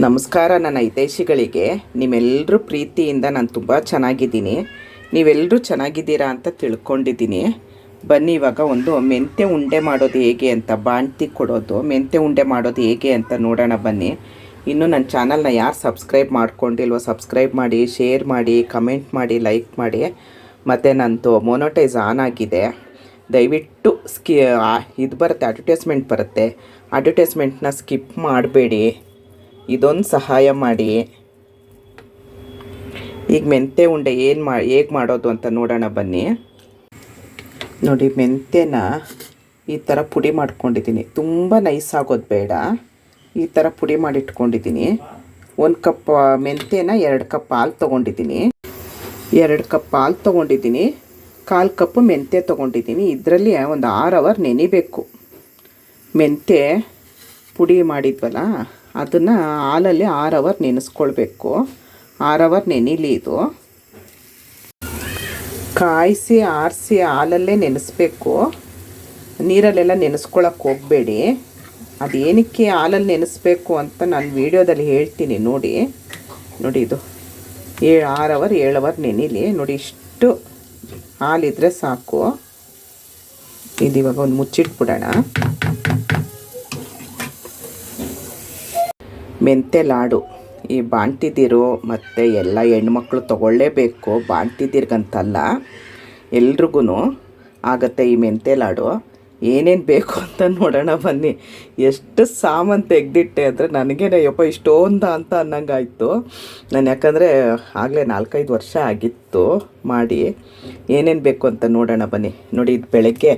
ನಮಸ್ಕಾರ ನನ್ನ ಹಿತೈಷಿಗಳಿಗೆ. ನಿಮ್ಮೆಲ್ಲರೂ ಪ್ರೀತಿಯಿಂದ ನಾನು ತುಂಬ ಚೆನ್ನಾಗಿದ್ದೀನಿ. ನೀವೆಲ್ಲರೂ ಚೆನ್ನಾಗಿದ್ದೀರಾ ಅಂತ ತಿಳ್ಕೊಂಡಿದ್ದೀನಿ. ಬನ್ನಿ ಇವಾಗ ಒಂದು ಮೆಂತ್ಯ ಉಂಡೆ ಮಾಡೋದು ಹೇಗೆ ಅಂತ, ಬಾಣ್ತಿ ಕೊಡೋದು ಮೆಂತ್ಯ ಉಂಡೆ ಮಾಡೋದು ಹೇಗೆ ಅಂತ ನೋಡೋಣ ಬನ್ನಿ. ಇನ್ನೂ ನನ್ನ ಚಾನಲ್ನ ಯಾರು ಸಬ್ಸ್ಕ್ರೈಬ್ ಮಾಡ್ಕೊಂಡಿಲ್ವೋ ಸಬ್ಸ್ಕ್ರೈಬ್ ಮಾಡಿ, ಶೇರ್ ಮಾಡಿ, ಕಮೆಂಟ್ ಮಾಡಿ, ಲೈಕ್ ಮಾಡಿ. ಮತ್ತು ನಂದು ಮೊನೋಟೈಸ್ ಆನ್ ಆಗಿದೆ. ದಯವಿಟ್ಟು ಇದು ಬರುತ್ತೆ, ಅಡ್ವರ್ಟೈಸ್ಮೆಂಟ್ನ ಸ್ಕಿಪ್ ಮಾಡಬೇಡಿ. ಇದೊಂದು ಸಹಾಯ ಮಾಡಿ. ಈಗ ಮೆಂತ್ಯ ಉಂಡೆ ಹೇಗೆ ಮಾಡೋದು ಅಂತ ನೋಡೋಣ ಬನ್ನಿ. ನೋಡಿ, ಮೆಂತ್ಯನ ಈ ಥರ ಪುಡಿ ಮಾಡ್ಕೊಂಡಿದ್ದೀನಿ. ತುಂಬ ನೈಸ್ ಆಗೋದು ಬೇಡ, ಈ ಥರ ಪುಡಿ ಮಾಡಿಟ್ಕೊಂಡಿದ್ದೀನಿ. 1 ಕಪ್ ಮೆಂತ್ಯನ 2 ಕಪ್ ಹಾಲು ತೊಗೊಂಡಿದ್ದೀನಿ. 2 ಕಪ್ ಹಾಲು ತೊಗೊಂಡಿದ್ದೀನಿ. 1/4 ಕಪ್ ಮೆಂತ್ಯ ತೊಗೊಂಡಿದ್ದೀನಿ. ಇದರಲ್ಲಿ ಒಂದು 6 ಅವರ್ ನೆನಿಬೇಕು. ಮೆಂತ್ಯ ಪುಡಿ ಮಾಡಿದ್ವಲ್ಲ ಅದನ್ನು ಹಾಲಲ್ಲಿ 6 ಅವರ್ ನೆನೆಸ್ಕೊಳ್ಬೇಕು. 6 ಅವರ್ ನೆನಿಲಿ. ಇದು ಕಾಯಿಸಿ ಆರಿಸಿ ಹಾಲಲ್ಲೇ ನೆನೆಸ್ಬೇಕು. ನೀರಲ್ಲೆಲ್ಲ ನೆನೆಸ್ಕೊಳಕ್ಕೆ ಹೋಗಬೇಡಿ. ಅದೇನಕ್ಕೆ ಹಾಲಲ್ಲಿ ನೆನೆಸ್ಬೇಕು ಅಂತ ನಾನು ವೀಡಿಯೋದಲ್ಲಿ ಹೇಳ್ತೀನಿ. ನೋಡಿ ಇದು 6 ಅವರ್ 7 ಅವರ್ ನೆನಿಲಿ. ನೋಡಿ, ಇಷ್ಟು ಹಾಲಿದ್ರೆ ಸಾಕು. ಇದಿವಾಗ ಒಂದು ಮುಚ್ಚಿಟ್ಬಿಡೋಣ. ಮೆಂತ್ಯ ಲಾಡು ಈ ಬಾಣ್ತಿದ್ದೀರು ಮತ್ತು ಎಲ್ಲ ಹೆಣ್ಮಕ್ಳು ತೊಗೊಳ್ಳೇಬೇಕು. ಬಾಣ್ತಿದ್ದೀರ್ಗಂತಲ್ಲ, ಎಲ್ರಿಗೂ ಆಗುತ್ತೆ ಈ ಮೆಂತ್ಯ ಲಾಡು. ಏನೇನು ಬೇಕು ಅಂತ ನೋಡೋಣ ಬನ್ನಿ. ಎಷ್ಟು ಸಾಮಾನು ತೆಗೆದಿಟ್ಟೆ ಅಂದರೆ ನನಗೇನೆ ಇಷ್ಟೊಂದು ಅಂತ ಅನ್ನಂಗಾಯಿತು. ನಾನು ಯಾಕಂದರೆ ಆಗಲೇ 4-5 ವರ್ಷ ಆಗಿತ್ತು ಮಾಡಿ. ಏನೇನು ಬೇಕು ಅಂತ ನೋಡೋಣ ಬನ್ನಿ. ನೋಡಿ, ಇದು ಬೆಳಗ್ಗೆ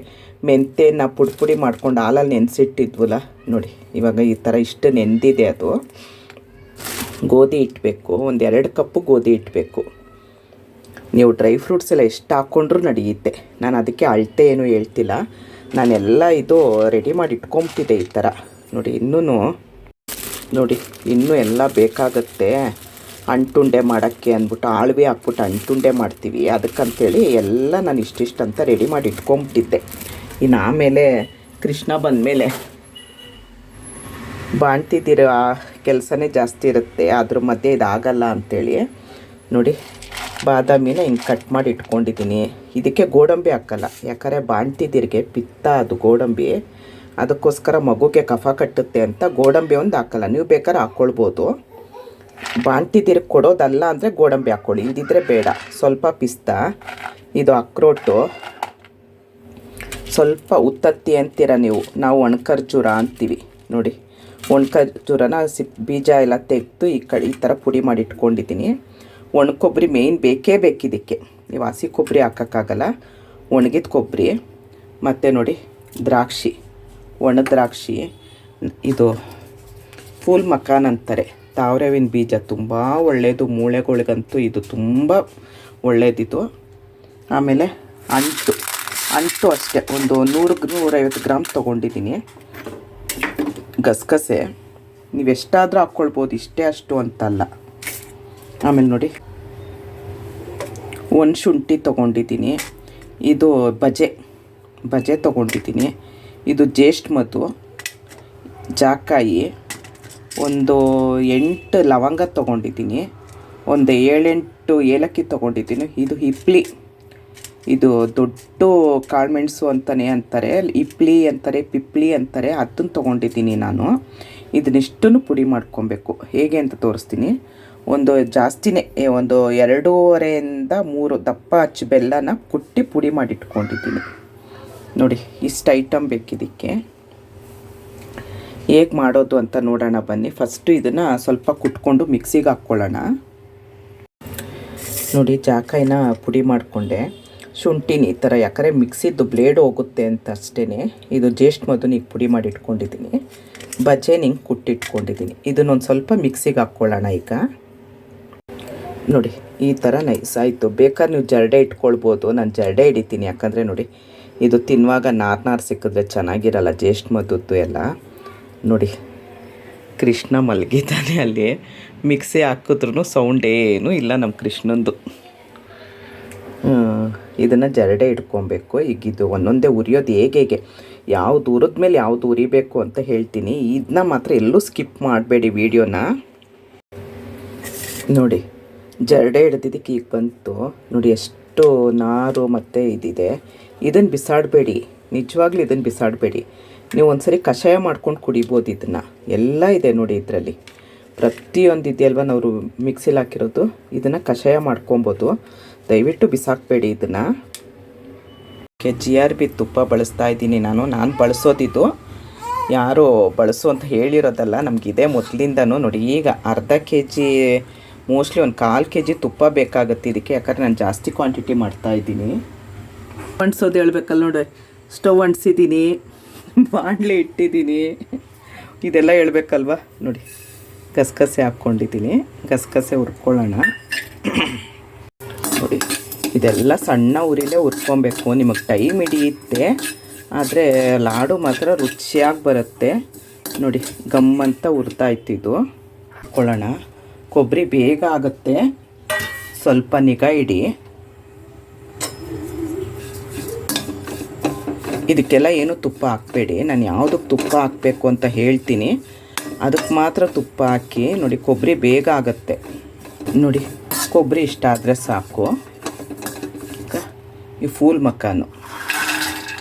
ಮೆಂತ್ಯನ ಪುಡಿ ಮಾಡ್ಕೊಂಡು ಹಾಲಲ್ಲಿ ನೆನೆಸಿಟ್ಟಿದ್ವಲ್ಲ. ನೋಡಿ, ಇವಾಗ ಈ ಥರ ಇಷ್ಟು ನೆಂದಿದೆ. ಅದು ಗೋಧಿ ಇಟ್ಟಬೇಕು. ಒಂದು 2 ಕಪ್ಪು ಗೋಧಿ ಇಟ್ಟಬೇಕು. ನೀವು ಡ್ರೈ ಫ್ರೂಟ್ಸ್ ಎಲ್ಲ ಎಷ್ಟು ಹಾಕ್ಕೊಂಡ್ರೂ ನಡೆಯುತ್ತೆ. ನಾನು ಅದಕ್ಕೆ ಅಳತೆ ಏನೂ ಹೇಳ್ತಿಲ್ಲ. ನಾನೆಲ್ಲ ಇದು ರೆಡಿ ಮಾಡಿ ಇಟ್ಕೊಂಬಿಟ್ಟಿದ್ದೆ ಈ ಥರ. ನೋಡಿ, ಇನ್ನೂ ಎಲ್ಲ ಬೇಕಾಗತ್ತೆ ಅಂಟುಂಡೆ ಮಾಡೋಕ್ಕೆ ಅಂದ್ಬಿಟ್ಟು. ಆಳ್ವಿ ಹಾಕ್ಬಿಟ್ಟು ಅಂಟುಂಡೆ ಮಾಡ್ತೀವಿ. ಅದಕ್ಕಂತೇಳಿ ಎಲ್ಲ ನಾನು ಇಷ್ಟಿಷ್ಟು ಅಂತ ರೆಡಿ ಮಾಡಿ ಇಟ್ಕೊಂಬಿಟ್ಟಿದ್ದೆ. ಇನ್ನು ಆಮೇಲೆ ಕೃಷ್ಣ ಬಂದಮೇಲೆ ಬಾಣ್ತಿದ್ದೀರ ಕೆಲಸನೇ ಜಾಸ್ತಿ ಇರುತ್ತೆ. ಅದ್ರ ಮಧ್ಯೆ ಇದಾಗಲ್ಲ ಅಂಥೇಳಿ ನೋಡಿ, ಬಾದಾಮಿನ ಹಿಂಗೆ ಕಟ್ ಮಾಡಿ ಇಟ್ಕೊಂಡಿದ್ದೀನಿ. ಇದಕ್ಕೆ ಗೋಡಂಬಿ ಹಾಕಲ್ಲ, ಯಾಕಂದರೆ ಬಾಣ್ತಿದ್ದೀರಿಗೆ ಪಿತ್ತ ಅದು ಗೋಡಂಬಿ. ಅದಕ್ಕೋಸ್ಕರ ಮಗುಗೆ ಕಫ ಕಟ್ಟುತ್ತೆ ಅಂತ ಗೋಡಂಬಿ ಒಂದು ಹಾಕಲ್ಲ. ನೀವು ಬೇಕಾದ್ರೆ ಹಾಕ್ಕೊಳ್ಬೋದು. ಬಾಣ್ತಿದ್ದೀರಿಗೆ ಕೊಡೋದಲ್ಲ ಅಂದರೆ ಗೋಡಂಬಿ ಹಾಕ್ಕೊಳ್ಳಿ, ಇಲ್ದಿದ್ರೆ ಬೇಡ. ಸ್ವಲ್ಪ ಪಿಸ್ತಾ, ಇದು ಅಕ್ರೋಟು, ಸ್ವಲ್ಪ ಉತ್ತತ್ತಿ ಅಂತೀರ ನೀವು, ನಾವು ಒಣಖರ್ಜೂರ ಅಂತೀವಿ. ನೋಡಿ, ಒಣಖರ್ಜೂರನ ಬೀಜ ಎಲ್ಲ ತೆಗೆದು ಈ ಥರ ಪುಡಿ ಮಾಡಿ ಇಟ್ಕೊಂಡಿದ್ದೀನಿ. ಒಣ ಕೊಬ್ಬರಿ ಮೇಯ್ನ್ ಬೇಕೇ ಇದಕ್ಕೆ. ನೀವು ಹಸಿ ಕೊಬ್ಬರಿ ಹಾಕೋಕ್ಕಾಗಲ್ಲ, ಒಣಗಿದ ಕೊಬ್ಬರಿ. ಮತ್ತು ನೋಡಿ, ದ್ರಾಕ್ಷಿ, ಒಣ ದ್ರಾಕ್ಷಿ. ಇದು ಫೂಲ್ ಮಕಾನ್ ಅಂತಾರೆ, ತಾವರೆವಿನ ಬೀಜ. ತುಂಬ ಒಳ್ಳೆಯದು, ಮೂಳೆಗಳಿಗಂತೂ ಇದು ತುಂಬ ಒಳ್ಳೆಯದಿದು. ಆಮೇಲೆ ಅಂಟು ಅಷ್ಟೇ ಒಂದು 100-150 ಗ್ರಾಮ್ ತೊಗೊಂಡಿದ್ದೀನಿ. ಗಸಗಸೆ ನೀವೆಷ್ಟಾದರೂ ಹಾಕ್ಕೊಳ್ಬೋದು, ಇಷ್ಟೇ ಅಷ್ಟು ಅಂತಲ್ಲ. ಆಮೇಲೆ ನೋಡಿ, ಒಂದು ಶುಂಠಿ ತೊಗೊಂಡಿದ್ದೀನಿ. ಇದು ಬಜೆ ತೊಗೊಂಡಿದ್ದೀನಿ. ಇದು ಜ್ಯೇಷ್ಠ ಮಧು, ಜಾಕಾಯಿ, ಒಂದು 8 ಲವಂಗ ತೊಗೊಂಡಿದ್ದೀನಿ. ಒಂದು 7-8 ಏಲಕ್ಕಿ ತೊಗೊಂಡಿದ್ದೀನಿ. ಇದು ಹಿಪ್ಲಿ, ಇದು ದೊಡ್ಡ ಕಾಳುಮೆಣಸು ಅಂತಲೇ ಅಂತಾರೆ, ಹಿಪ್ಲಿ ಅಂತಾರೆ, ಪಿಪ್ಲಿ ಅಂತಾರೆ. ಅದನ್ನು ತೊಗೊಂಡಿದ್ದೀನಿ ನಾನು. ಇದನ್ನಿಷ್ಟನ್ನು ಪುಡಿ ಮಾಡ್ಕೊಬೇಕು. ಹೇಗೆ ಅಂತ ತೋರಿಸ್ತೀನಿ. ಒಂದು ಜಾಸ್ತಿನೇ, ಒಂದು 2.5-3 ದಪ್ಪ ಹಚ್ಚಿ ಬೆಲ್ಲನ ಕುಟ್ಟಿ ಪುಡಿ ಮಾಡಿಟ್ಕೊಂಡಿದ್ದೀನಿ. ನೋಡಿ, ಇಷ್ಟು ಐಟಮ್ ಬೇಕಿದ್ದಕ್ಕೆ. ಹೇಗೆ ಮಾಡೋದು ಅಂತ ನೋಡೋಣ ಬನ್ನಿ. ಫಸ್ಟು ಇದನ್ನು ಸ್ವಲ್ಪ ಕುಟ್ಕೊಂಡು ಮಿಕ್ಸಿಗೆ ಹಾಕ್ಕೊಳ್ಳೋಣ. ನೋಡಿ, ಜಾಕಾಯಿನ ಪುಡಿ ಮಾಡಿಕೊಂಡೆ. ಶುಂಠಿನ ಈ ಥರ, ಯಾಕಂದರೆ ಮಿಕ್ಸಿದ್ದು ಬ್ಲೇಡ್ ಹೋಗುತ್ತೆ ಅಂತ ಅಷ್ಟೇ. ಇದು ಜ್ಯೇಷ್ಠ ಮಧುನ ಈಗ ಪುಡಿ ಮಾಡಿ ಇಟ್ಕೊಂಡಿದ್ದೀನಿ. ಬಜೆನ ಹಿಂಗೆ ಕುಟ್ಟಿಟ್ಕೊಂಡಿದ್ದೀನಿ. ಇದನ್ನೊಂದು ಸ್ವಲ್ಪ ಮಿಕ್ಸಿಗೆ ಹಾಕ್ಕೊಳ್ಳೋಣ. ಈಗ ನೋಡಿ, ಈ ಥರ ನೈಸ್ ಆಯಿತು. ಬೇಕಾದ್ರೆ ನೀವು ಜರಡೆ ಇಟ್ಕೊಳ್ಬೋದು. ನಾನು ಜರಡೆ ಹಿಡಿತೀನಿ, ಯಾಕಂದರೆ ನೋಡಿ, ಇದು ತಿನ್ನುವಾಗ ನಾರು ಸಿಕ್ಕಿದ್ರೆ ಚೆನ್ನಾಗಿರಲ್ಲ ಜ್ಯೇಷ್ಠ ಮಧುದ್ದು ಎಲ್ಲ. ನೋಡಿ, ಕೃಷ್ಣ ಮಲಗಿದ್ದಾನೆ ಅಲ್ಲಿ. ಮಿಕ್ಸಿ ಹಾಕಿದ್ರೂ ಸೌಂಡ್ ಏನೂ ಇಲ್ಲ ನಮ್ಮ ಕೃಷ್ಣಂದು. ಇದನ್ನು ಜರಡೆ ಇಟ್ಕೊಬೇಕು. ಈಗ ಇದು ಒಂದೊಂದೇ ಉರಿಯೋದು ಹೇಗೆ ಯಾವ್ದು ಉರಿದ ಮೇಲೆ ಯಾವುದು ಉರಿಬೇಕು ಅಂತ ಹೇಳ್ತೀನಿ. ಇದನ್ನ ಮಾತ್ರ ಎಲ್ಲೂ ಸ್ಕಿಪ್ ಮಾಡಬೇಡಿ ವೀಡಿಯೋನ. ನೋಡಿ ಜರಡೆ ಹಿಡ್ದಿದ್ದಕ್ಕೆ ಈಗ ಬಂತು ನೋಡಿ, ಎಷ್ಟು ನಾರು ಮತ್ತು ಇದಿದೆ. ಇದನ್ನು ಬಿಸಾಡಬೇಡಿ, ನಿಜವಾಗ್ಲೂ ಇದನ್ನು ಬಿಸಾಡಬೇಡಿ. ನೀವು ಒಂದ್ಸರಿ ಕಷಾಯ ಮಾಡ್ಕೊಂಡು ಕುಡಿಬೋದು. ಇದನ್ನು ಎಲ್ಲ ಇದೆ ನೋಡಿ ಇದರಲ್ಲಿ, ಪ್ರತಿಯೊಂದು ಇದೆಯಲ್ವ ನಾವು ಮಿಕ್ಸಿಲಿ ಹಾಕಿರೋದು. ಇದನ್ನು ಕಷಾಯ ಮಾಡ್ಕೊಬೋದು, ದಯವಿಟ್ಟು ಬಿಸಾಕಬೇಡಿ ಇದನ್ನು. GRB ತುಪ್ಪ ಬಳಸ್ತಾ ಇದ್ದೀನಿ ನಾನು ಬಳಸೋದಿದ್ದು, ಯಾರೋ ಬಳಸು ಅಂತ ಹೇಳಿರೋದಲ್ಲ, ನಮಗಿದೆ ಮೊದಲಿಂದನೂ. ನೋಡಿ ಈಗ ಅರ್ಧ kg, ಮೋಸ್ಟ್ಲಿ ಒಂದು 1/4 kg ತುಪ್ಪ ಬೇಕಾಗುತ್ತೆ ಇದಕ್ಕೆ, ಯಾಕಂದರೆ ನಾನು ಜಾಸ್ತಿ ಕ್ವಾಂಟಿಟಿ ಮಾಡ್ತಾಯಿದ್ದೀನಿ. ಅಂಟಿಸೋದು ಹೇಳ್ಬೇಕಲ್ಲ ನೋಡಿ, ಸ್ಟವ್ ಅಂಟಿಸಿದ್ದೀನಿ, ಬಾಣಲೆ ಇಟ್ಟಿದ್ದೀನಿ, ಇದೆಲ್ಲ ಹೇಳ್ಬೇಕಲ್ವ. ನೋಡಿ ಗಸಗಸೆ ಹಾಕ್ಕೊಂಡಿದ್ದೀನಿ, ಗಸಗಸೆ ಹುರ್ಕೊಳ್ಳೋಣ. ನೋಡಿ ಇದೆಲ್ಲ ಸಣ್ಣ ಉರಿಲೇ ಹುರ್ಕೊಬೇಕು. ನಿಮಗೆ ಟೈಮ್ ಹಿಡಿಯುತ್ತೆ, ಆದರೆ ಲಾಡು ಮಾತ್ರ ರುಚಿಯಾಗಿ ಬರುತ್ತೆ. ನೋಡಿ ಗಮ್ಮಂತ ಹುರ್ತಾ ಇತ್ತಿದ್ದು ಹಾಕ್ಕೊಳ್ಳೋಣ. ಕೊಬ್ಬರಿ ಬೇಗ ಆಗುತ್ತೆ, ಸ್ವಲ್ಪ ನಿಗಾ ಇಡಿ. ಇದಕ್ಕೆಲ್ಲ ಏನು ತುಪ್ಪ ಹಾಕಬೇಡಿ, ನಾನು ಯಾವುದಕ್ಕೆ ತುಪ್ಪ ಹಾಕಬೇಕು ಅಂತ ಹೇಳ್ತೀನಿ, ಅದಕ್ಕೆ ಮಾತ್ರ ತುಪ್ಪ ಹಾಕಿ. ನೋಡಿ ಕೊಬ್ಬರಿ ಬೇಗ ಆಗುತ್ತೆ. ನೋಡಿ ಕೊಬ್ಬರಿ ಇಷ್ಟ ಆದರೆ ಸಾಕು. ಈ ಫೂಲ್ ಮಕ್ಕಾನು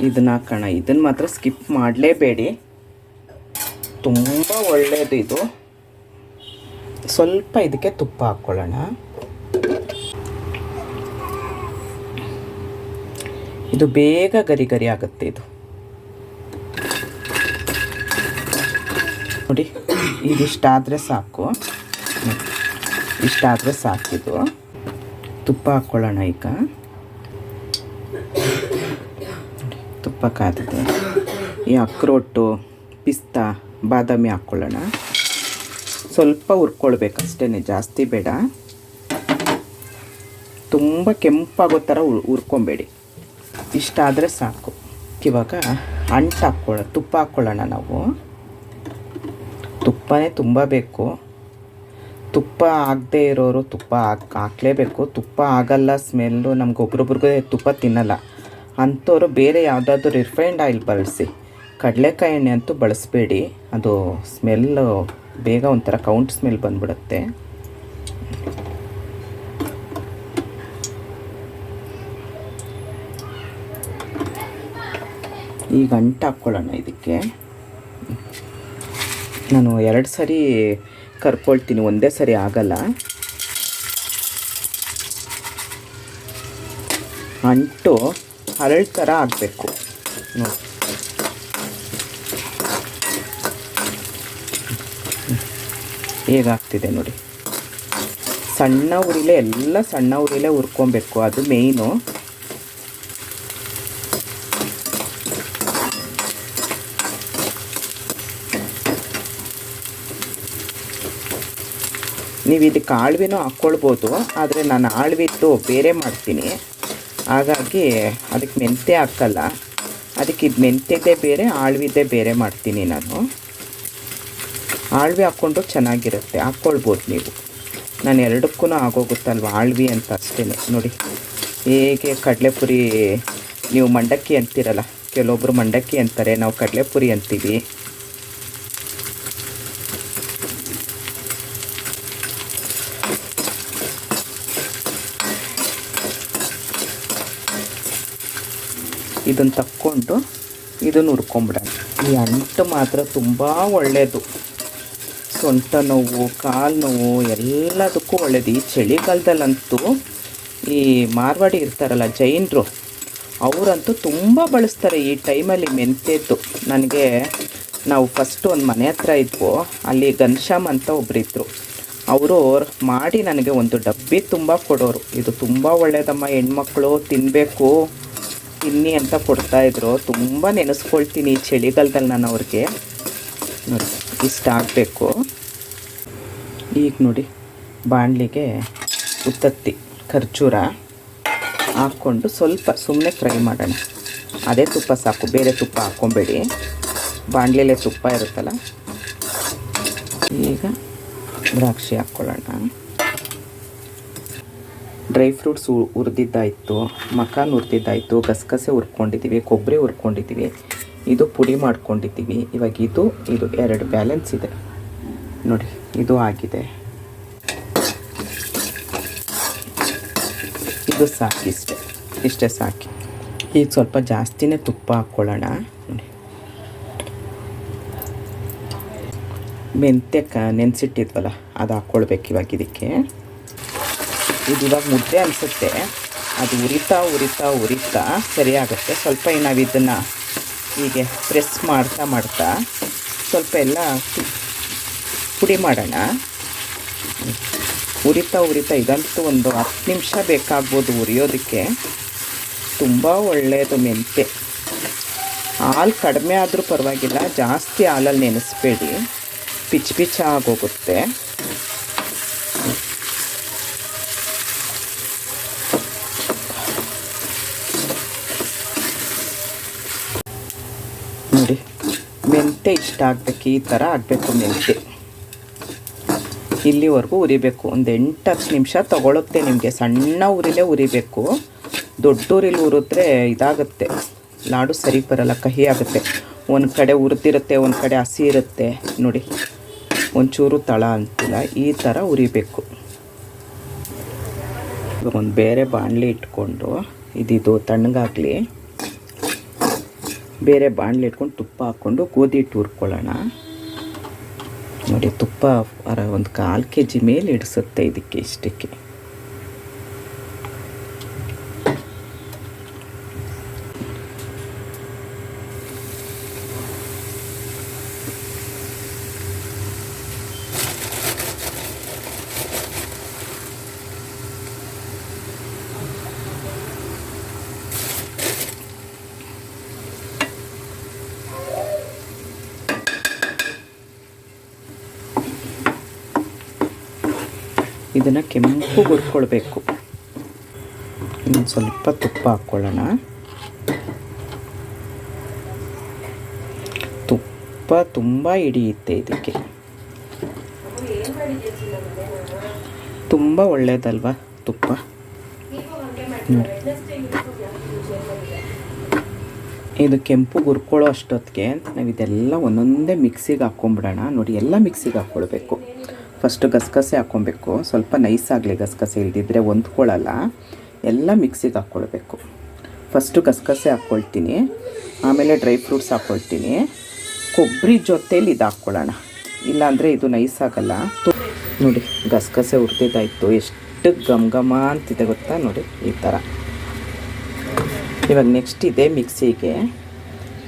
ಇದನ್ನು ಹಾಕೋಣ. ಇದನ್ನು ಮಾತ್ರ ಸ್ಕಿಪ್ ಮಾಡಲೇಬೇಡಿ, ತುಂಬ ಒಳ್ಳೆಯದು ಇದು. ಸ್ವಲ್ಪ ಇದಕ್ಕೆ ತುಪ್ಪ ಹಾಕ್ಕೊಳ್ಳೋಣ. ಇದು ಬೇಗ ಗರಿ ಗರಿ ಆಗುತ್ತೆ ಇದು. ನೋಡಿ ಇದಿಷ್ಟಾದರೆ ಸಾಕು, ಇಷ್ಟಾದರೆ ಸಾಕಿದು. ತುಪ್ಪ ಹಾಕ್ಕೊಳ್ಳೋಣ. ಈಗ ತುಪ್ಪ ಕಾದಿದೆ. ಈ ಅಕ್ರೋಟು, ಪಿಸ್ತಾ, ಬಾದಾಮಿ ಹಾಕ್ಕೊಳ್ಳೋಣ. ಸ್ವಲ್ಪ ಹುರ್ಕೊಳ್ಬೇಕಷ್ಟೇ, ಜಾಸ್ತಿ ಬೇಡ. ತುಂಬ ಕೆಂಪಾಗೋ ಥರ ಹುರ್ಕೊಬೇಡಿ, ಇಷ್ಟಾದರೆ ಸಾಕು. ಇವಾಗ ತುಪ್ಪ ಹಾಕ್ಕೊಳ್ಳೋಣ. ನಾವು ತುಪ್ಪನೇ ತುಂಬ ಬೇಕು. ತುಪ್ಪ ಆಗದೆ ಇರೋರು ತುಪ್ಪ ಹಾಕಲೇಬೇಕು. ತುಪ್ಪ ಆಗಲ್ಲ, ಸ್ಮೆಲ್ಲು, ನಮಗೊಬ್ರೊಬ್ರಿಗೆ ತುಪ್ಪ ತಿನ್ನಲ್ಲ ಅಂಥವ್ರು ಬೇರೆ ಯಾವುದಾದ್ರೂ ರಿಫೈನ್ಡ್ ಆಯಿಲ್ ಬಳಸಿ. ಕಡಲೆಕಾಯಿ ಎಣ್ಣೆ ಅಂತೂ ಬಳಸಬೇಡಿ, ಅದು ಸ್ಮೆಲ್ಲು ಬೇಗ ಒಂಥರ ಕೌಂಟ್ ಸ್ಮೆಲ್ ಬಂದ್ಬಿಡುತ್ತೆ. ಈಗ ಅಂಟು ಹಾಕ್ಕೊಳ್ಳೋಣ. ಇದಕ್ಕೆ ನಾನು 2 ಸರಿ ಕರ್ಕೊಳ್ತೀನಿ, ಒಂದೇ ಸರಿ ಆಗಲ್ಲ. ಅಂಟು ಹರಳು ಥರ ಆಗಬೇಕು ನೋಡಿ. ಹೇಗಾಗ್ತಿದೆ ನೋಡಿ. ಸಣ್ಣ ಉರಿಲೇ, ಎಲ್ಲ ಸಣ್ಣ ಉರಿಲೇ ಹುರ್ಕೊಬೇಕು, ಅದು ಮೇಯ್ನು. ನೀವು ಇದಕ್ಕೆ ಆಳ್ವಿನೂ ಹಾಕ್ಕೊಳ್ಬೋದು, ಆದರೆ ನಾನು ಆಳ್ವಿದ್ದು ಬೇರೆ ಮಾಡ್ತೀನಿ, ಹಾಗಾಗಿ ಅದಕ್ಕೆ ಮೆಂತ್ಯ ಹಾಕಲ್ಲ. ಅದಕ್ಕೆ ಇದು ಮೆಂತ್ಯದೇ ಬೇರೆ, ಆಳ್ವಿದ್ದೇ ಬೇರೆ ಮಾಡ್ತೀನಿ ನಾನು. ಆಳ್ವಿ ಹಾಕ್ಕೊಂಡು ಚೆನ್ನಾಗಿರುತ್ತೆ, ಹಾಕ್ಕೊಳ್ಬೋದು ನೀವು. ನಾನು ಎರಡಕ್ಕೂ ಆಗೋಗುತ್ತಲ್ವ ಆಳ್ವಿ ಅಂತ ಅಷ್ಟೇ. ನೋಡಿ ಹೇಗೆ ಕಡಲೆಪುರಿ, ನೀವು ಮಂಡಕ್ಕಿ ಅಂತೀರಲ್ಲ, ಕೆಲವೊಬ್ಬರು ಮಂಡಕ್ಕಿ ಅಂತಾರೆ, ನಾವು ಕಡಲೆಪುರಿ ಅಂತೀವಿ. ಇದನ್ನು ತಕ್ಕೊಂಡು ಇದನ್ನು ಹುರ್ಕೊಂಬಿಡೋಣ. ಈ ಅಂಟು ಮಾತ್ರ ತುಂಬ ಒಳ್ಳೆಯದು. ಸೊಂಟ ನೋವು, ಕಾಲು ನೋವು ಎಲ್ಲದಕ್ಕೂ ಒಳ್ಳೆಯದು. ಈ ಚಳಿಗಾಲದಲ್ಲಂತೂ ಈ ಮಾರ್ವಾಡಿ ಇರ್ತಾರಲ್ಲ ಜೈನರು, ಅವರಂತೂ ತುಂಬ ಬಳಸ್ತಾರೆ ಈ ಟೈಮಲ್ಲಿ ಮೆಂತ್ಯದ್ದು. ನನಗೆ ನಾವು ಫಸ್ಟು ಒಂದು ಮನೆ ಹತ್ರ ಇದ್ವು, ಅಲ್ಲಿ ಘನಶ್ಯಾಮ್ ಅಂತ ಒಬ್ಬರಿದ್ದರು. ಅವರು ಮಾಡಿ ನನಗೆ ಒಂದು ಡಬ್ಬಿ ತುಂಬ ಕೊಡೋರು. ಇದು ತುಂಬ ಒಳ್ಳೆಯದಮ್ಮ, ಹೆಣ್ಮಕ್ಳು ತಿನ್ನಬೇಕು, ತಿನ್ನಿ ಅಂತ ಕೊಡ್ತಾಯಿದ್ರು. ತುಂಬ ನೆನೆಸ್ಕೊಳ್ತೀನಿ ಈ ಚಳಿಗಾಲದಲ್ಲಿ ನಾನು ಅವ್ರಿಗೆ. ನೋಡಿ ಇಷ್ಟ ಆಗಬೇಕು. ಈಗ ನೋಡಿ ಬಾಣಲಿಗೆ ಉತ್ತತ್ತಿ, ಖರ್ಜೂರ ಹಾಕ್ಕೊಂಡು ಸ್ವಲ್ಪ ಸುಮ್ಮನೆ ಫ್ರೈ ಮಾಡೋಣ. ಅದೇ ತುಪ್ಪ ಸಾಕು, ಬೇರೆ ತುಪ್ಪ ಹಾಕ್ಕೊಬೇಡಿ, ಬಾಣಲಿಲೇ ತುಪ್ಪ ಇರುತ್ತಲ್ಲ. ಈಗ ದ್ರಾಕ್ಷಿ ಹಾಕ್ಕೊಳ್ಳೋಣ. ಡ್ರೈ ಫ್ರೂಟ್ಸ್ ಹುರಿದಿದ್ದಾಯಿತು, ಮಕಾನ್ ಹುರಿದಿದ್ದಾಯಿತು, ಗಸಗಸೆ ಹುರ್ಕೊಂಡಿದ್ದೀವಿ, ಕೊಬ್ಬರಿ ಹುರ್ಕೊಂಡಿದ್ದೀವಿ, ಇದು ಪುಡಿ ಮಾಡ್ಕೊಂಡಿದ್ದೀವಿ. ಇವಾಗ ಇದು 2 ಬ್ಯಾಲೆನ್ಸ್ ಇದೆ ನೋಡಿ, ಇದು ಆಗಿದೆ. ಇದು ಸಾಕು, ಇಷ್ಟೇ ಸಾಕು. ಈಗ ಸ್ವಲ್ಪ ಜಾಸ್ತಿನೇ ತುಪ್ಪ ಹಾಕ್ಕೊಳ್ಳೋಣ. ನೋಡಿ, ಮೆಂತ್ಯಕ್ಕೆ ನೆನೆಸಿಟ್ಟಿದ್ವಲ್ಲ ಅದು ಹಾಕ್ಕೊಳ್ಬೇಕು ಇವಾಗ ಇದಕ್ಕೆ. ಇದು ಇವಾಗ ಮುದ್ದೆ ಅನಿಸುತ್ತೆ, ಅದು ಉರಿತಾ ಸರಿಯಾಗುತ್ತೆ. ಸ್ವಲ್ಪ ನಾವು ಇದನ್ನು ಹೀಗೆ ಪ್ರೆಸ್ ಮಾಡ್ತಾ ಸ್ವಲ್ಪ ಎಲ್ಲ ಪುಡಿ ಮಾಡೋಣ. ಉರಿತಾ ಇದಂತೂ ಒಂದು 10 ನಿಮಿಷ ಬೇಕಾಗ್ಬೋದು ಉರಿಯೋದಕ್ಕೆ. ತುಂಬ ಒಳ್ಳೆಯದು ಮೆಂತ್ಯ. ಹಾಲು ಕಡಿಮೆ ಆದರೂ ಪರವಾಗಿಲ್ಲ, ಜಾಸ್ತಿ ಹಾಲಲ್ಲಿ ನೆನೆಸ್ಬೇಡಿ, ಪಿಚ್ಚ ಆಗೋಗುತ್ತೆ. ನೋಡಿ, ಮೆಂತ್ಯ ಇಷ್ಟ ಆಗಬೇಕು, ಈ ಥರ ಆಗಬೇಕು ಮೆಂತ್ಯ. ಇಲ್ಲಿವರೆಗೂ ಉರಿಬೇಕು. ಒಂದು 8-10 ನಿಮಿಷ ತೊಗೊಳುತ್ತೆ ನಿಮಗೆ. ಸಣ್ಣ ಉರಿಲೇ ಉರಿಬೇಕು. ದೊಡ್ಡ ಉರಿಲಿ ಉರಿದ್ರೆ ಇದಾಗುತ್ತೆ, ಲಾಡು ಸರಿ ಬರಲ್ಲ, ಕಹಿ ಆಗುತ್ತೆ. ಒಂದು ಕಡೆ ಉರಿದಿರುತ್ತೆ, ಒಂದು ಕಡೆ ಹಸಿ ಇರುತ್ತೆ. ನೋಡಿ, ಒಂಚೂರು ತಳ ಅಂತಿಲ್ಲ, ಈ ಥರ ಉರಿಬೇಕು. ಒಂದು ಬೇರೆ ಬಾಣಲಿ ಇಟ್ಕೊಂಡು ಇದು ತಣ್ಣಗಾಗಲಿ. ಬೇರೆ ಬಾಣಲಿ ಇಟ್ಕೊಂಡು ತುಪ್ಪ ಹಾಕ್ಕೊಂಡು ಗೋಧಿ ಹಿಟ್ಟು ಹುರ್ಕೊಳ್ಳೋಣ. ನೋಡಿ, ತುಪ್ಪ ಒಂದು 1/4 kg ಮೇಲೆ ಇಡಿಸುತ್ತೆ ಇದಕ್ಕೆ, ಇಷ್ಟಕ್ಕೆ. ಇದನ್ನು ಕೆಂಪು ಹುರ್ಕೊಳ್ಬೇಕು. ಇನ್ನೊಂದು ಸ್ವಲ್ಪ ತುಪ್ಪ ಹಾಕ್ಕೊಳ್ಳೋಣ. ತುಪ್ಪ ತುಂಬ ಹಿಡಿಯುತ್ತೆ ಇದಕ್ಕೆ, ತುಂಬ ಒಳ್ಳೆಯದಲ್ವ ತುಪ್ಪ. ಇದು ಕೆಂಪು ಹುರ್ಕೊಳ್ಳೋ ಅಷ್ಟೊತ್ತಿಗೆ ನಾವು ಇದೆಲ್ಲ ಒಂದೊಂದೇ ಮಿಕ್ಸಿಗೆ ಹಾಕ್ಕೊಂಬಿಡೋಣ. ನೋಡಿ, ಎಲ್ಲ ಮಿಕ್ಸಿಗೆ ಹಾಕ್ಕೊಳ್ಬೇಕು. ಫಸ್ಟು ಗಸಗಸೆ ಹಾಕ್ಕೊಬೇಕು, ಸ್ವಲ್ಪ ನೈಸಾಗಲಿ ಗಸಗಸೆ, ಇಲ್ದಿದ್ರೆ ಹೊಂದ್ಕೊಳ್ಳಲ್ಲ. ಎಲ್ಲ ಮಿಕ್ಸಿಗೆ ಹಾಕ್ಕೊಳ್ಬೇಕು. ಫಸ್ಟು ಗಸಗಸೆ ಹಾಕ್ಕೊಳ್ತೀನಿ, ಆಮೇಲೆ ಡ್ರೈ ಫ್ರೂಟ್ಸ್ ಹಾಕ್ಕೊಳ್ತೀನಿ. ಕೊಬ್ಬರಿ ಜೊತೇಲಿ ಇದು ಹಾಕ್ಕೊಳ್ಳೋಣ, ಇಲ್ಲಾಂದರೆ ಇದು ನೈಸಾಗಲ್ಲ. ನೋಡಿ, ಗಸಗಸೆ ಹುರಿದಿದ್ದಾಯಿತು, ಎಷ್ಟು ಘಮ ಅಂತಿದೆ ಗೊತ್ತಾ. ನೋಡಿ, ಈ ಥರ. ಇವಾಗ ನೆಕ್ಸ್ಟ್ ಇದೆ ಮಿಕ್ಸಿಗೆ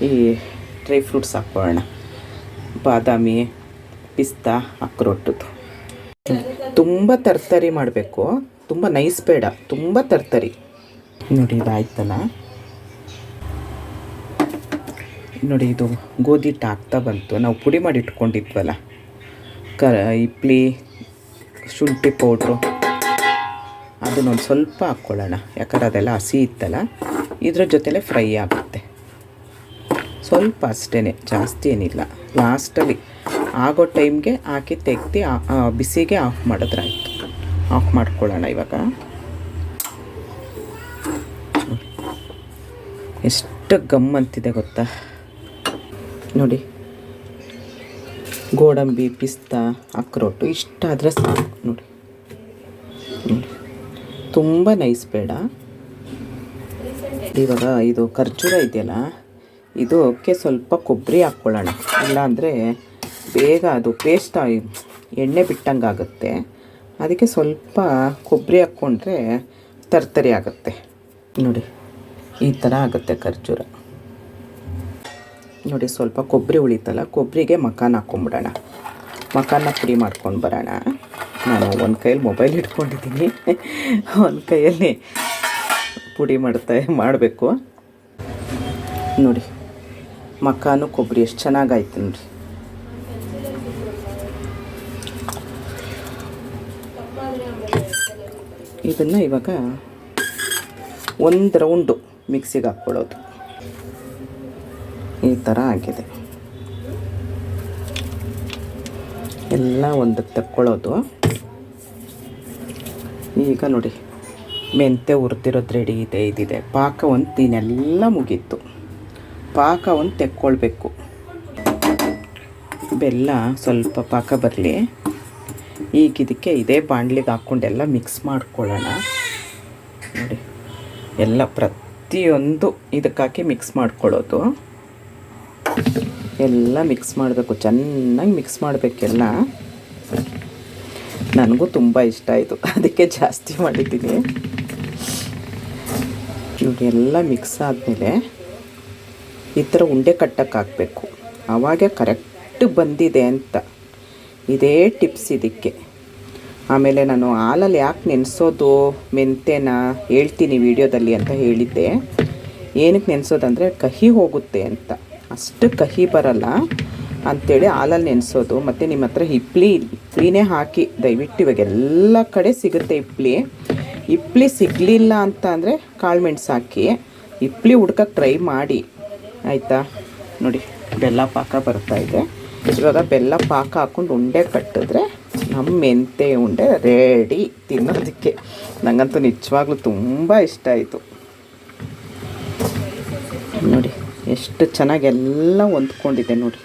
ಈ ಡ್ರೈ ಫ್ರೂಟ್ಸ್ ಹಾಕ್ಕೊಳ್ಳೋಣ. ಬಾದಾಮಿ, ಪಿಸ್ತಾ, ಅಕ್ರೋಟದ್ದು. ತುಂಬ ತರ್ತರಿ ಮಾಡಬೇಕು, ತುಂಬ ನೈಸ್ ಬೇಡ, ತುಂಬ ತರ್ತರಿ. ನೋಡಿ, ಇದಾಯ್ತಲ್ಲ. ನೋಡಿ, ಇದು ಗೋಧಿ ಹಿಟ್ಟು ಹಾಕ್ತಾ ಬಂತು. ನಾವು ಪುಡಿ ಮಾಡಿ ಇಟ್ಕೊಂಡಿದ್ವಲ್ಲ, ಇಡ್ಲಿ ಶುಂಠಿ ಪೌಡ್ರು, ಅದನ್ನೊಂದು ಸ್ವಲ್ಪ ಹಾಕ್ಕೊಳ್ಳೋಣ. ಯಾಕಂದ್ರೆ ಅದೆಲ್ಲ ಹಸಿ ಇತ್ತಲ್ಲ, ಇದ್ರ ಜೊತೆಲೇ ಫ್ರೈ ಆಗುತ್ತೆ. ಸ್ವಲ್ಪ ಅಷ್ಟೇ, ಜಾಸ್ತಿ ಏನಿಲ್ಲ. ಲಾಸ್ಟಲ್ಲಿ ಆಗೋ ಟೈಮ್ಗೆ ಹಾಕಿ ತೆಗ್ದು ಬಿಸಿಗೆ ಆಫ್ ಮಾಡಿದ್ರಾಯ್ತು. ಆಫ್ ಮಾಡ್ಕೊಳ್ಳೋಣ ಇವಾಗ. ಎಷ್ಟು ಗಮ್ ಅಂತಿದೆ ಗೊತ್ತಾ. ನೋಡಿ, ಗೋಡಂಬಿ, ಪಿಸ್ತಾ, ಅಕ್ರೋಟು ಇಷ್ಟಾದರೆ ಸಾಕು. ನೋಡಿ, ತುಂಬ ನೈಸ್ ಬೇಡ. ಇವಾಗ ಇದು ಖರ್ಜೂರ ಇದೆಯಲ್ಲ, ಇದಕ್ಕೆ ಸ್ವಲ್ಪ ಕೊಬ್ಬರಿ ಹಾಕ್ಕೊಳ್ಳೋಣ. ಇಲ್ಲಾಂದರೆ ಬೇಗ ಅದು ಪೇಸ್ಟ್ ಎಣ್ಣೆ ಬಿಟ್ಟಂಗೆ ಆಗುತ್ತೆ. ಅದಕ್ಕೆ ಸ್ವಲ್ಪ ಕೊಬ್ಬರಿ ಹಾಕ್ಕೊಂಡ್ರೆ ತರ್ತರಿ ಆಗುತ್ತೆ. ನೋಡಿ, ಈ ಥರ ಆಗುತ್ತೆ ಖರ್ಜೂರ. ನೋಡಿ, ಸ್ವಲ್ಪ ಕೊಬ್ಬರಿ ಉಳಿತಲ್ಲ, ಕೊಬ್ಬರಿಗೆ ಮಕಾನ್ ಹಾಕ್ಕೊಂಬಿಡೋಣ. ಮಕಾನ್ನ ಪುಡಿ ಮಾಡ್ಕೊಂಡು ಬರೋಣ. ನಾನು ಒಂದು ಕೈಯಲ್ಲಿ ಮೊಬೈಲ್ ಇಟ್ಕೊಂಡಿದ್ದೀನಿ, ಒಂದು ಕೈಯಲ್ಲಿ ಪುಡಿ ಮಾಡಬೇಕು. ನೋಡಿ, ಮಕಾನು ಕೊಬ್ಬರಿ ಎಷ್ಟು ಚೆನ್ನಾಗಾಯ್ತು ನೋಡಿ. ಇದನ್ನು ಇವಾಗ ಒಂದು ರೌಂಡು ಮಿಕ್ಸಿಗೆ ಹಾಕ್ಕೊಳ್ಳೋದು. ಈ ಥರ ಆಗಿದೆ. ಎಲ್ಲ ಒಂದಕ್ಕೆ ತಕ್ಕೊಳ್ಳೋದು. ಈಗ ನೋಡಿ, ಮೆಂತ್ಯ ಹುರಿದಿರೋದು ರೆಡಿ ಇದೆ. ಇದಿದೆ ಪಾಕ. ಒಂದು ತಿನ್ನೆಲ್ಲ ಮುಗೀತು. ಪಾಕ ಒಂದು ತೆಕ್ಕೊಳ್ಬೇಕು. ಬೆಲ್ಲ ಸ್ವಲ್ಪ ಪಾಕ ಬರಲಿ. ಈಗ ಇದಕ್ಕೆ ಇದೇ ಬಾಣಲಿಗೆ ಹಾಕ್ಕೊಂಡೆಲ್ಲ ಮಿಕ್ಸ್ ಮಾಡ್ಕೊಳ್ಳೋಣ. ನೋಡಿ ಎಲ್ಲ ಪ್ರತಿಯೊಂದು ಇದಕ್ಕಾಕಿ ಮಿಕ್ಸ್ ಮಾಡ್ಕೊಳ್ಳೋದು. ಎಲ್ಲ ಮಿಕ್ಸ್ ಮಾಡಬೇಕು, ಚೆನ್ನಾಗಿ ಮಿಕ್ಸ್ ಮಾಡಬೇಕೆಲ್ಲ. ನನಗೂ ತುಂಬ ಇಷ್ಟ ಆಯಿತು, ಅದಕ್ಕೆ ಜಾಸ್ತಿ ಮಾಡಿದ್ದೀನಿ. ನೋಡಿ ಎಲ್ಲ ಮಿಕ್ಸ್ ಆದಮೇಲೆ ಈ ಥರ ಉಂಡೆ ಕಟ್ಟೋಕ್ಕಾಗಬೇಕು, ಆವಾಗ ಕರೆಕ್ಟ್ ಬಂದಿದೆ ಅಂತ. ಇದೇ ಟಿಪ್ಸ್ ಇದಕ್ಕೆ. ಆಮೇಲೆ ನಾನು ಹಾಲಲ್ಲಿ ಯಾಕೆ ನೆನೆಸೋದು ಮೆಂತೆನ ಹೇಳ್ತೀನಿ ವಿಡಿಯೋದಲ್ಲಿ ಅಂತ ಹೇಳಿದ್ದೆ. ಏನಕ್ಕೆ ನೆನೆಸೋದಂದರೆ ಕಹಿ ಹೋಗುತ್ತೆ ಅಂತ, ಅಷ್ಟು ಕಹಿ ಬರಲ್ಲ ಅಂಥೇಳಿ ಹಾಲಲ್ಲಿ ನೆನೆಸೋದು. ಮತ್ತು ನಿಮ್ಮ ಹತ್ರ ಹಿಪ್ಲಿನೇ ಹಾಕಿ ದಯವಿಟ್ಟು, ಇವಾಗ ಎಲ್ಲ ಕಡೆ ಸಿಗುತ್ತೆ ಹಿಪ್ಲಿ ಸಿಗಲಿಲ್ಲ ಅಂತ ಅಂದರೆ ಕಾಳು ಮೆಣಸು ಹಾಕಿ ಹಿಪ್ಲಿ ಹುಡ್ಕಕ್ಕೆ ಟ್ರೈ ಮಾಡಿ ಆಯಿತಾ. ನೋಡಿ ಬೆಲ್ಲ ಪಾಕ ಬರ್ತಾಯಿದೆ. ಇವಾಗ ಬೆಲ್ಲ ಪಾಕ ಹಾಕ್ಕೊಂಡು ಉಂಡೆ ಕಟ್ಟಿದ್ರೆ ನಮ್ಮ ಮೆಂತೆ ಉಂಡೆ ರೆಡಿ ತಿನ್ನೋದಕ್ಕೆ. ನನಗಂತೂ ನಿಜವಾಗ್ಲೂ ತುಂಬ ಇಷ್ಟ ಆಯಿತು. ನೋಡಿ ಎಷ್ಟು ಚೆನ್ನಾಗೆಲ್ಲ ಹೊಂದ್ಕೊಂಡಿದೆ. ನೋಡಿ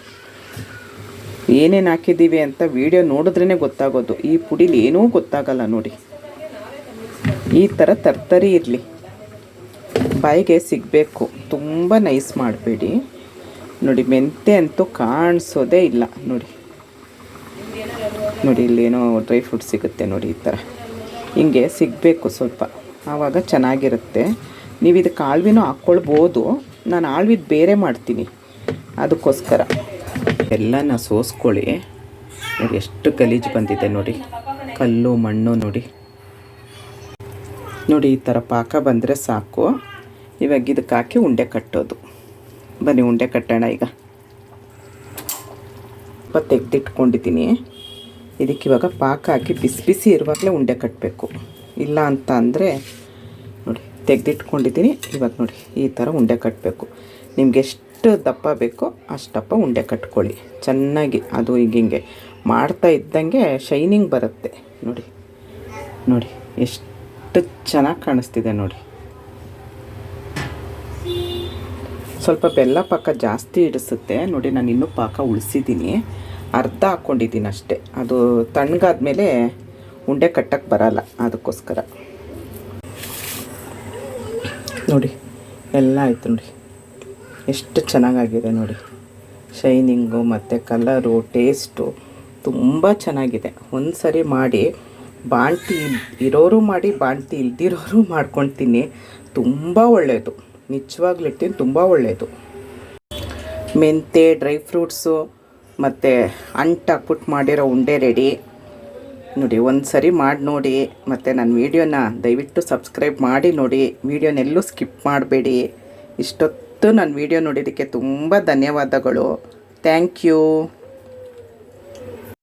ಏನೇನು ಹಾಕಿದ್ದೀವಿ ಅಂತ ವಿಡಿಯೋ ನೋಡಿದ್ರೇ ಗೊತ್ತಾಗೋದು. ಈ ಪುಡಿಲಿ ಏನೂ ಗೊತ್ತಾಗಲ್ಲ. ನೋಡಿ ಈ ಥರ ತರ್ತರಿ ಇರಲಿ, ಬಾಯಿಗೆ ಸಿಗಬೇಕು, ತುಂಬ ನೈಸ್ ಮಾಡಬೇಡಿ. ನೋಡಿ ಮೆಂತೆ ಅಂತೂ ಕಾಣಿಸೋದೇ ಇಲ್ಲ. ನೋಡಿ ನೋಡಿ ಇಲ್ಲೇನೋ ಡ್ರೈ ಫ್ರೂಟ್ ಸಿಗುತ್ತೆ ನೋಡಿ, ಈ ಥರ ಹಿಂಗೆ ಸಿಗಬೇಕು ಸ್ವಲ್ಪ, ಆವಾಗ ಚೆನ್ನಾಗಿರುತ್ತೆ. ನೀವು ಇದಕ್ಕೆ ಆಳ್ವಿನೂ ಹಾಕ್ಕೊಳ್ಬೋದು, ನಾನು ಆಳ್ವಿದು ಬೇರೆ ಮಾಡ್ತೀನಿ ಅದಕ್ಕೋಸ್ಕರ. ಎಲ್ಲನ ಸೋಸ್ಕೊಳ್ಳಿ. ನೋಡಿ ಎಷ್ಟು ಗಲೀಜು ಬಂದಿದೆ ನೋಡಿ, ಕಲ್ಲು ಮಣ್ಣು ನೋಡಿ. ನೋಡಿ ಈ ಥರ ಪಾಕ ಬಂದರೆ ಸಾಕು. ಇವಾಗ ಇದಕ್ಕೆ ಹಾಕಿ ಉಂಡೆ ಕಟ್ಟೋದು. ಬನ್ನಿ ಉಂಡೆ ಕಟ್ಟೋಣ. ಈಗ ತೆಗೆದಿಟ್ಕೊಂಡಿದ್ದೀನಿ. ಇದಕ್ಕಿವಾಗ ಪಾಕ ಹಾಕಿ ಬಿಸಿ ಬಿಸಿ ಇರುವಾಗಲೇ ಉಂಡೆ ಕಟ್ಟಬೇಕು. ಇಲ್ಲ ಅಂತ ಅಂದರೆ ನೋಡಿ ತೆಗೆದಿಟ್ಕೊಂಡಿದ್ದೀನಿ. ಇವಾಗ ನೋಡಿ ಈ ಥರ ಉಂಡೆ ಕಟ್ಟಬೇಕು. ನಿಮ್ಗೆ ಎಷ್ಟು ದಪ್ಪ ಬೇಕೋ ಅಷ್ಟು ದಪ್ಪ ಉಂಡೆ ಕಟ್ಕೊಳ್ಳಿ ಚೆನ್ನಾಗಿ. ಅದು ಹಿಂಗೆ ಮಾಡ್ತಾ ಇದ್ದಂಗೆ ಶೈನಿಂಗ್ ಬರುತ್ತೆ. ನೋಡಿ ನೋಡಿ ಎಷ್ಟು ಚೆನ್ನಾಗಿ ಕಾಣಿಸ್ತಿದೆ ನೋಡಿ. ಸ್ವಲ್ಪ ಬೆಲ್ಲ ಪಾಕ ಜಾಸ್ತಿ ಹಿಡಿಸುತ್ತೆ ನೋಡಿ. ನಾನು ಇನ್ನೂ ಪಾಕ ಉಳಿಸಿದ್ದೀನಿ, ಅರ್ಧ ಹಾಕ್ಕೊಂಡಿದ್ದೀನಿ ಅಷ್ಟೇ. ಅದು ತಣ್ಣಗಾದ್ಮೇಲೆ ಉಂಡೆ ಕಟ್ಟಕ್ಕೆ ಬರಲ್ಲ, ಅದಕ್ಕೋಸ್ಕರ. ನೋಡಿ ಎಲ್ಲ ಆಯಿತು ನೋಡಿ, ಎಷ್ಟು ಚೆನ್ನಾಗಾಗಿದೆ ನೋಡಿ. ಶೈನಿಂಗು ಮತ್ತು ಕಲರು ಟೇಸ್ಟು ತುಂಬ ಚೆನ್ನಾಗಿದೆ. ಒಂದು ಸರಿ ಮಾಡಿ, ಬಾಣ್ತಿ ಇರೋರು ಮಾಡಿ, ಬಾಣ್ತಿ ಇಲ್ದಿರೋರು ಮಾಡ್ಕೊಳ್ತೀನಿ. ತುಂಬ ಒಳ್ಳೆಯದು, ನಿಜವಾಗ್ಲೂ ಇರ್ತೀನಿ, ತುಂಬ ಒಳ್ಳೆಯದು. ಮೆಂತೆ ಡ್ರೈ ಫ್ರೂಟ್ಸು ಮತ್ತು ಅಂಟಾಕ್ಬಿಟ್ಟು ಮಾಡಿರೋ ಉಂಡೆ ರೆಡಿ ನೋಡಿ. ಒಂದು ಸರಿ ಮಾಡಿ ನೋಡಿ. ಮತ್ತು ನನ್ನ ವೀಡಿಯೋನ ದಯವಿಟ್ಟು ಸಬ್ಸ್ಕ್ರೈಬ್ ಮಾಡಿ ನೋಡಿ. ವೀಡಿಯೋನೆಲ್ಲೂ ಸ್ಕಿಪ್ ಮಾಡಬೇಡಿ. ಇಷ್ಟೊತ್ತು ನನ್ನ ವೀಡಿಯೋ ನೋಡಿದ್ದಕ್ಕೆ ತುಂಬ ಧನ್ಯವಾದಗಳು. Thank you.